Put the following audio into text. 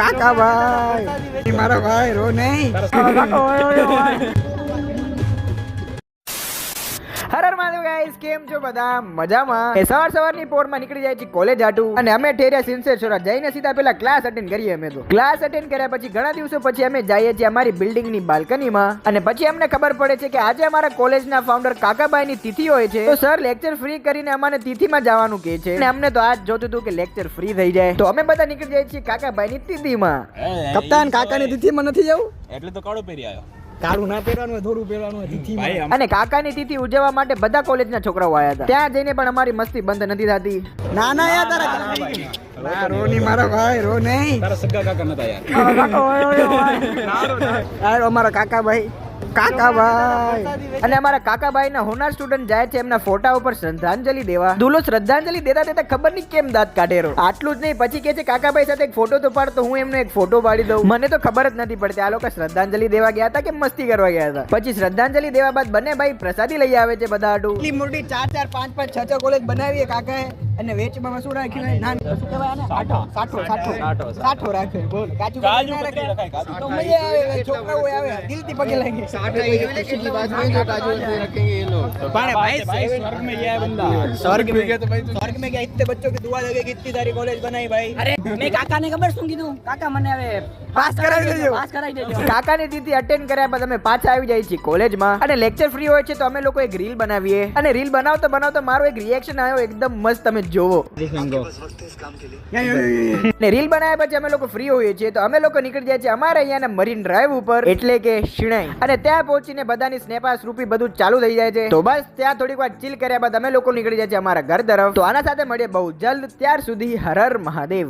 કાકા ભાઈ મારા ભાઈ રો નહીં. હર મહાદેવ ગાઈસ, કેમ છો બધા? મજામાં. સવારની પોરમાં નીકળી જાય છે કોલેજ આટું, અને અમે ઠેર્યા સિન્સેર જઈને સીધા પેલા ક્લાસ અટેન્ડ કરીએ. અમે તો ક્લાસ અટેન્ડ કર્યા પછી ઘણા દિવસો પછી અમે જઈએ છીએ અમારી બિલ્ડિંગની બાલ્કનીમાં, અને પછી અમને ખબર પડે છે કે આજે અમારા કોલેજના ફાઉન્ડર કાકાભાઈની તિથિ હોય છે. તો સર લેક્ચર ફ્રી કરીને અમને તિથિમાં જવાનું કહે છે, અને અમને તો આજ જોતું હતું કે લેક્ચર ફ્રી થઈ જાય. તો અમે બધા નીકળી જઈએ છીએ કાકાભાઈની તિથિમાં. કપ્તાન, કાકાની તિથિમાં નથી જવું એટલે તો કાળું પહેરી આવ્યો. કાળું ના પહેરવાનું, થોડું પહેરવાનું તિથિમાં. અને કાકાની તિથિ ઉજવવા માટે બધા કોલેજના છોકરાઓ આવ્યા હતા. ત્યાં જઈને પણ અમારી મસ્તી બંધ નથી થતી. ના ના યાર, તારા રો ની મારા ભાઈ રો નહીં. તારા સગા કાકા નતા યાર. અમારા કાકાભાઈ અને અમારા કાકાભાઈ ના હોનાર સ્ટુડન્ટ જાય છે એમના ફોટા ઉપર શ્રદ્ધાંજલિ દેવા. દુલો શ્રદ્ધાંજલિ દેતા દેતા ખબર નહીં કેમ દાંત કાઢેરો. આટલું જ નહીં, પછી કે છે કાકાભાઈ સાથે એક ફોટો તો પાડ, તો હું એમને એક ફોટો પાડી દઉં. મને તો ખબર જ નથી પડતી આ લોકો શ્રદ્ધાંજલિ દેવા ગયા હતા કે મસ્તી કરવા ગયા હતા. પછી શ્રદ્ધાંજલિ દેવા બાદ બંને ભાઈ પ્રસાદી લઈ આવે છે બધા આટું. એટલી મોટી 4 4 5 5 6 કોલેજ બનાવીએ કાકાએ, અને વેચમાં શું રાખ્યું? ના શું કહેવાય આને? સાઠો રાખે. બોલ કાચું રાખે તો મજા આવે, છોકરાઓ આવે દિલથી પગે લાગે. स्वर्ग में क्या इतने बच्चों की दुआ लगेगी, इतनी सारी कॉलेज बनाई भाई. अरे मैं काका ने खबर શું કીધું? કાકા મને હવે પાસ કરાવી દેજો. કાકાની તિથિ અટેન્ડ કર્યા બાદ અમે પાછા આવી જાય છીએ કોલેજમાં, અને લેક્ચર ફ્રી હોય છે તો અમે લોકો એક રીલ બનાવીએ. અને રીલ બનાવતો બનાવતો મારો એક રિએક્શન આવ્યો એકદમ મસ્ત, તમે જોવો. ને રીલ બનાવ્યા પછી અમે લોકો ફ્રી હોઈએ છીએ તો અમે લોકો નીકળી જાય છે અમારે અહીંયાના મરીન ડ્રાઈવ ઉપર, એટલે કે શિણાઈ. અને ત્યાં પહોંચીને બધાની સ્નેપાસ રૂપી બધું ચાલુ થઈ જાય છે. તો બસ ત્યાં થોડીક વાર ચીલ કર્યા બાદ અમે લોકો નીકળી જાય છે અમારા ઘર તરફ. તો આના સાથે મળીએ બહુ જલ્દ. ત્યાર સુધી હર હર મહાદેવ.